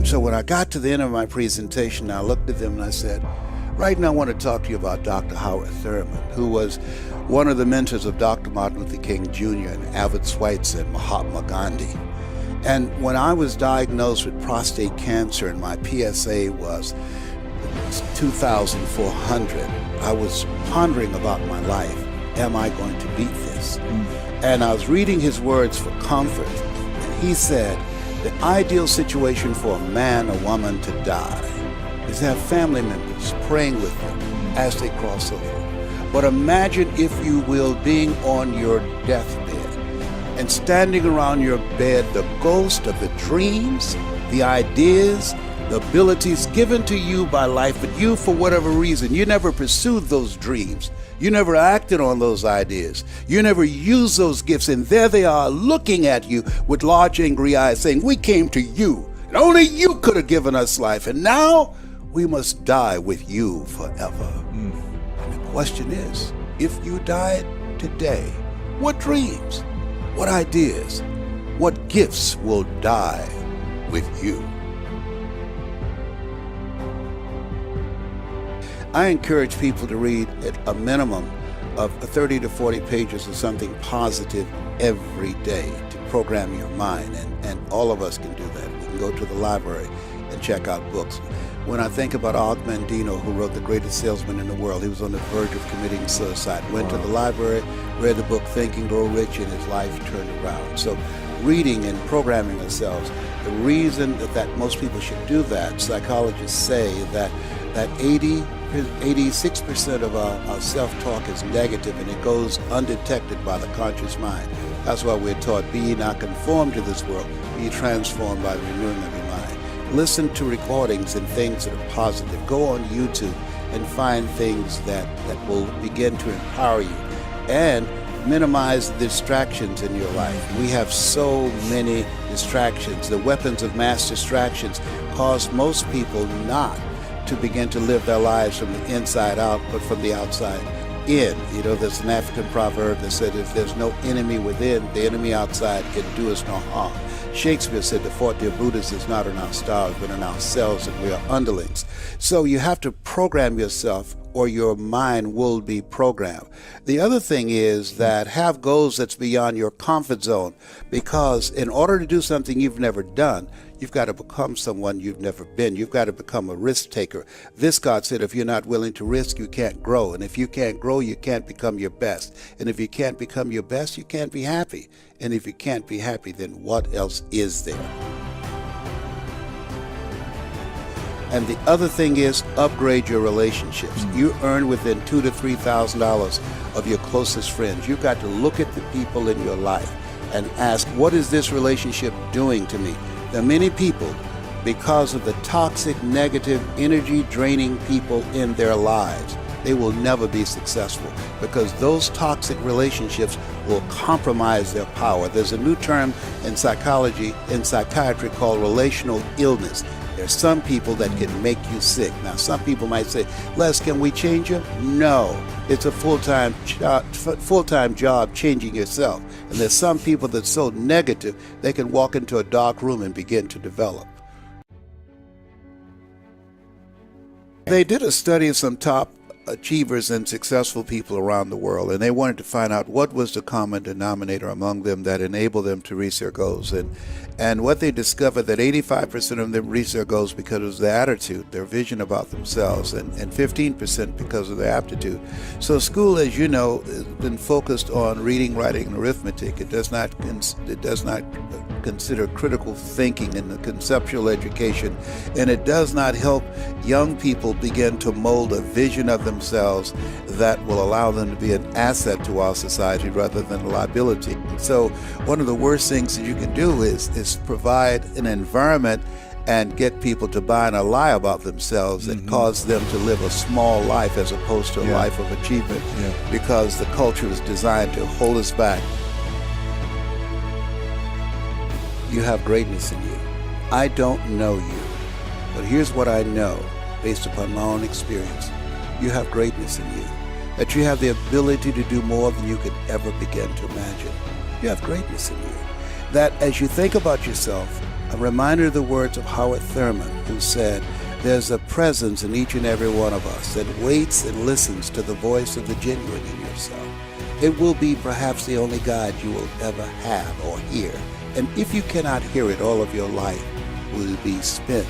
And so when I got to the end of my presentation, I looked at them and I said, right now I want to talk to you about Dr. Howard Thurman, who was one of the mentors of Dr. Martin Luther King Jr. and Albert Schweitzer and Mahatma Gandhi. And when I was diagnosed with prostate cancer and my PSA was 2,400, I was pondering about my life. Am I going to beat this? And I was reading his words for comfort. And he said, the ideal situation for a man or woman to die is to have family members praying with them as they cross over. But imagine, if you will, being on your deathbed and standing around your bed, the ghost of the dreams, the ideas, the abilities given to you by life, but you, for whatever reason, you never pursued those dreams. You never acted on those ideas. You never used those gifts, and there they are looking at you with large angry eyes saying, we came to you, and only you could have given us life, and now we must die with you forever. And the question is, if you died today, what dreams, what ideas, what gifts will die with you? I encourage people to read at a minimum of 30 to 40 pages of something positive every day to program your mind, and all of us can do that. We can go to the library and check out books. When I think about Og Mandino, who wrote The Greatest Salesman in the World, he was on the verge of committing suicide. Went to the library, read the book Think and Grow Rich, and his life turned around. So reading and programming ourselves, the reason that most people should do that, psychologists say that 86% of our self-talk is negative, and it goes undetected by the conscious mind. That's why we're taught, be ye not conformed to this world, be ye transformed by the renewing of your mind. Listen to recordings and things that are positive. Go on YouTube and find things that will begin to empower you, and minimize the distractions in your life. We have so many distractions. The weapons of mass distractions cause most people not to begin to live their lives from the inside out, but from the outside in. You know, there's an African proverb that said, if there's no enemy within, the enemy outside can do us no harm. Shakespeare said the forte of Buddhists is not in our stars, but in ourselves, and we are underlings. So you have to program yourself, or your mind will be programmed. The other thing is that have goals that's beyond your comfort zone, because in order to do something you've never done, you've got to become someone you've never been. You've got to become a risk taker. Viscott said, if you're not willing to risk, you can't grow. And if you can't grow, you can't become your best. And if you can't become your best, you can't be happy. And if you can't be happy, then what else is there? And the other thing is, upgrade your relationships. You earn within $2,000 to $3,000 of your closest friends. You've got to look at the people in your life and ask, what is this relationship doing to me? There are many people, because of the toxic, negative, energy-draining people in their lives, they will never be successful, because those toxic relationships will compromise their power. There's a new term in psychology, in psychiatry, called relational illness. There's some people that can make you sick. Now, some people might say, Les, can we change you? No. It's a full-time job changing yourself. And there's some people that's so negative, they can walk into a dark room and begin to develop. They did a study of some top achievers and successful people around the world, and they wanted to find out what was the common denominator among them that enabled them to reach their goals. And what they discovered, that 85% of them reached their goals because of their attitude, their vision about themselves, and 15% because of their aptitude. So school, as you know, has been focused on reading, writing, and arithmetic. It does not consider critical thinking and the conceptual education, and it does not help young people begin to mold a vision of themselves that will allow them to be an asset to our society rather than a liability. So one of the worst things that you can do is provide an environment and get people to buy in a lie about themselves and cause them to live a small life as opposed to a life of achievement, because the culture is designed to hold us back. You have greatness in you. I don't know you, but here's what I know based upon my own experience. You have greatness in you, that you have the ability to do more than you could ever begin to imagine. You have greatness in you, that as you think about yourself, I'm reminded of the words of Howard Thurman, who said, "There's a presence in each and every one of us that waits and listens to the voice of the genuine in yourself. It will be perhaps the only guide you will ever have or hear. And if you cannot hear it, all of your life will be spent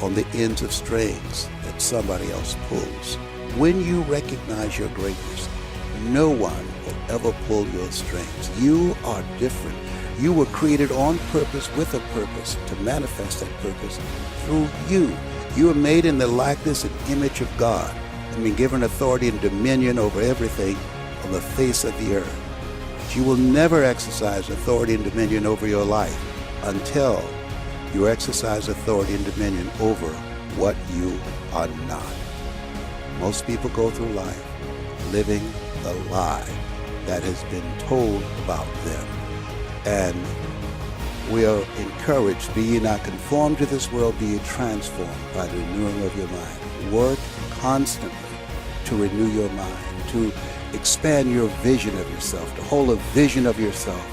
on the ends of strings that somebody else pulls. When you recognize your greatness, no one will ever pull your strings. You are different. You were created on purpose with a purpose to manifest that purpose through you. You are made in the likeness and image of God and been given authority and dominion over everything on the face of the earth. But you will never exercise authority and dominion over your life until you exercise authority and dominion over what you are not. Most people go through life living the lie that has been told about them. And we are encouraged, be ye not conformed to this world, be ye transformed by the renewing of your mind. Work constantly to renew your mind, to expand your vision of yourself, to hold a vision of yourself,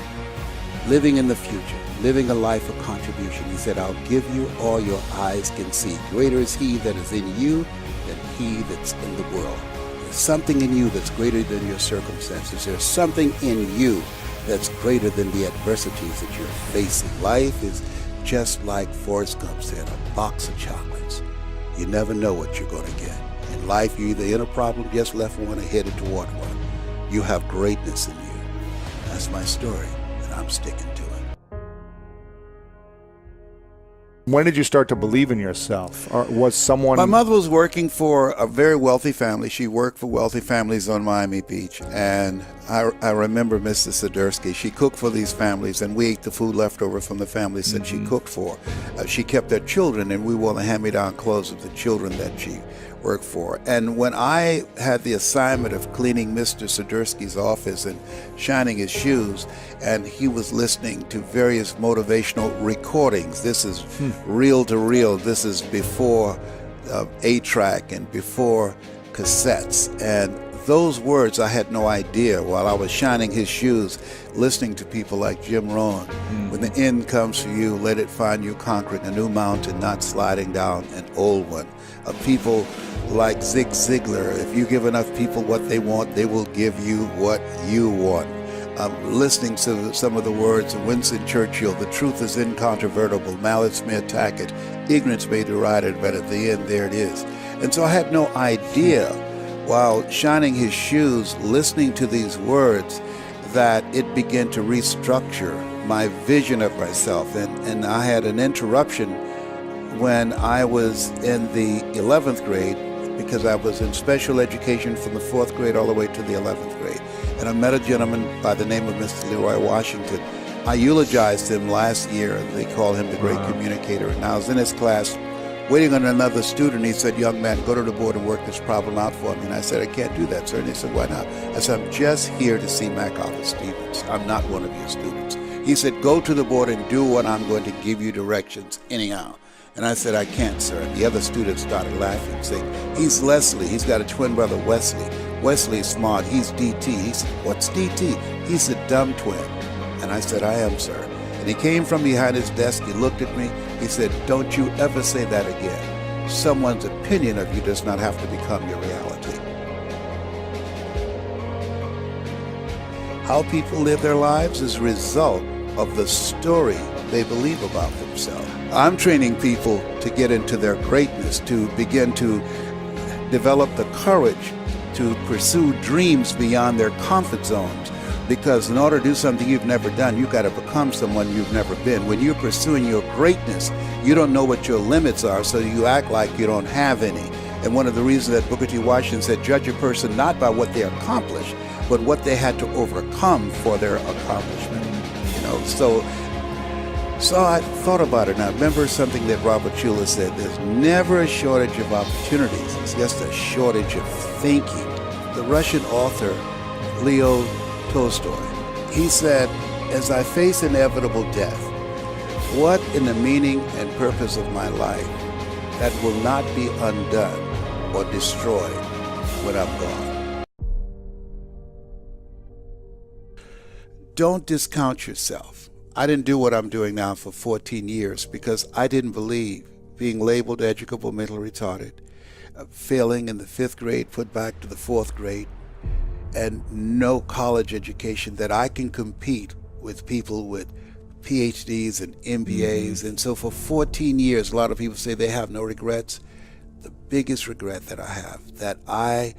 living in the future, living a life of contribution. He said, I'll give you all your eyes can see. Greater is he that is in you than he that's in the world. There's something in you that's greater than your circumstances. There's something in you that's greater than the adversities that you're facing. Life is just like Forrest Gump said, a box of chocolates. You never know what you're going to get. In life, you're either in a problem, just left one, or headed toward one. You have greatness in you. That's my story, and I'm sticking to it. When did you start to believe in yourself? Or was someone... My mother was working for a very wealthy family. She worked for wealthy families on Miami Beach. And I remember Mrs. Sidursky. She cooked for these families, and we ate the food left over from the families that she cooked for. She kept their children, and we wore the hand-me-down clothes of the children that she worked for. And when I had the assignment of cleaning Mr. Sidursky's office and shining his shoes, and he was listening to various motivational recordings. This is reel to reel. This is before 8-track and before cassettes. And those words, I had no idea while I was shining his shoes, listening to people like Jim Rohn. When the end comes for you, let it find you conquering a new mountain, not sliding down an old one. People like Zig Ziglar, if you give enough people what they want, they will give you what you want. Listening to some of the words of Winston Churchill, the truth is incontrovertible, malice may attack it, ignorance may deride it, but at the end, there it is. And so I had no idea, while shining his shoes, listening to these words, that it began to restructure my vision of myself. And I had an interruption when I was in the 11th grade, because I was in special education from the 4th grade all the way to the 11th grade. And I met a gentleman by the name of Mr. Leroy Washington. I eulogized him last year. They call him the great communicator. And I was in his class waiting on another student. He said, young man, go to the board and work this problem out for me. And I said, I can't do that, sir. And he said, why not? I said, I'm just here to see MacArthur Stevens. I'm not one of your students. He said, go to the board and do what I'm going to give you directions anyhow. And I said, I can't, sir. And the other students started laughing, saying, he's Leslie. He's got a twin brother, Wesley. Wesley's smart. He's DT. He said, what's DT? He's a dumb twin. And I said, I am, sir. And he came from behind his desk. He looked at me. He said, don't you ever say that again. Someone's opinion of you does not have to become your reality. How people live their lives is a result of the story they believe about themselves. I'm training people to get into their greatness, to begin to develop the courage to pursue dreams beyond their comfort zones. Because in order to do something you've never done, you've got to become someone you've never been. When you're pursuing your greatness, you don't know what your limits are, so you act like you don't have any. And one of the reasons that Booker T. Washington said, judge a person not by what they accomplish, but what they had to overcome for their accomplishment. So I thought about it, and I remember something that Robert Schuller said, there's never a shortage of opportunities, it's just a shortage of thinking. The Russian author, Leo Tolstoy, he said, as I face inevitable death, what in the meaning and purpose of my life that will not be undone or destroyed when I'm gone? Don't discount yourself. I didn't do what I'm doing now for 14 years because I didn't believe being labeled educable mentally retarded, failing in the 5th grade, put back to the 4th grade, and no college education, that I can compete with people with PhDs and MBAs. And so for 14 years, a lot of people say they have no regrets. The biggest regret that I have, that I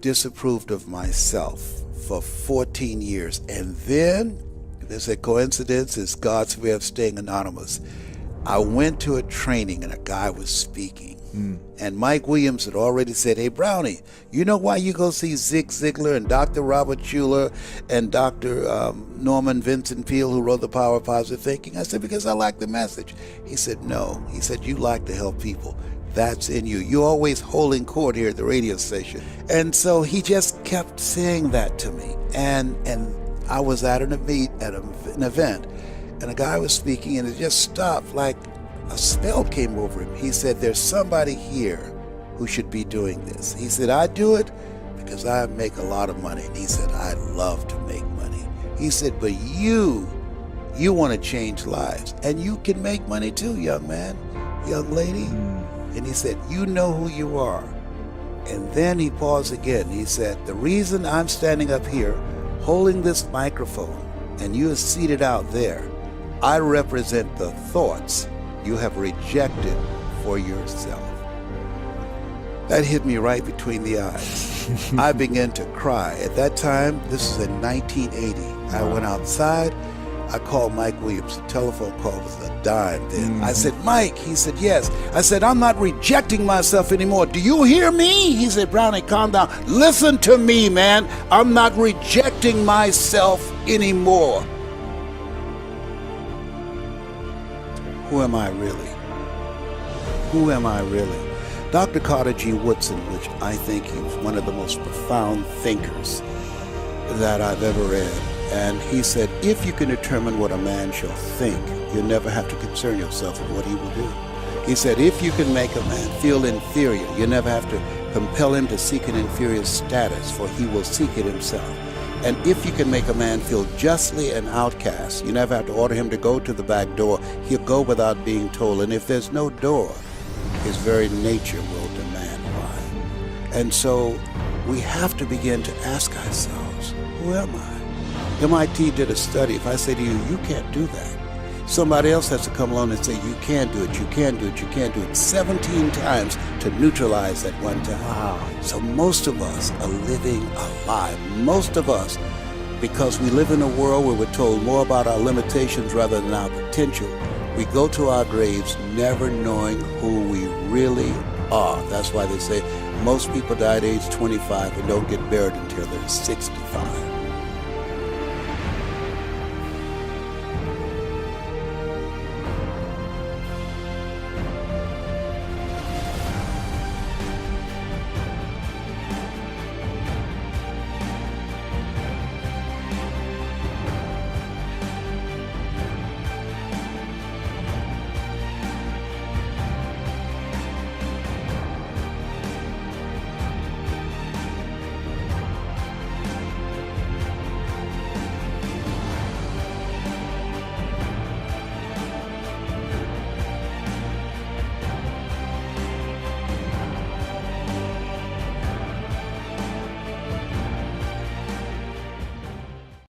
disapproved of myself for 14 years. And then, there's a coincidence, it's God's way of staying anonymous. I went to a training and a guy was speaking. And Mike Williams had already said, hey, Brownie, you know why you go see Zig Ziglar and Dr. Robert Schuller and Dr. Norman Vincent Peale, who wrote The Power of Positive Thinking? I said, because I like the message. He said, no. He said, you like to help people. That's in you. You're always holding court here at the radio station. And so he just kept saying that to me. And I was at an event, and a guy was speaking, and it just stopped, like a spell came over him. He said, there's somebody here who should be doing this. He said, I do it because I make a lot of money. And he said, I love to make money. He said, but you want to change lives, and you can make money too, young man, young lady. And he said, you know who you are. And then he paused again. He said, the reason I'm standing up here holding this microphone and you are seated out there, I represent the thoughts you have rejected for yourself. That hit me right between the eyes. I began to cry. At that time, this is in 1980. I went outside. I called Mike Williams. The telephone call was a dime then. I said, Mike. He said, yes. I said, I'm not rejecting myself anymore. Do you hear me? He said, Brownie, calm down. Listen to me, man. I'm not rejecting myself anymore. Who am I really? Who am I really? Dr. Carter G. Woodson, which I think is one of the most profound thinkers that I've ever read, and he said, if you can determine what a man shall think, you'll never have to concern yourself with what he will do. He said, if you can make a man feel inferior, you never have to compel him to seek an inferior status, for he will seek it himself. And if you can make a man feel justly an outcast, you never have to order him to go to the back door. He'll go without being told. And if there's no door, his very nature will demand why. And so we have to begin to ask ourselves, who am I? MIT did a study. If I say to you, you can't do that, somebody else has to come along and say, you can do it, you can do it, you can do it, 17 times to neutralize that one time. Wow. So most of us are living a lie. Most of us, because we live in a world where we're told more about our limitations rather than our potential, we go to our graves never knowing who we really are. That's why they say most people die at age 25 and don't get buried until they're 65.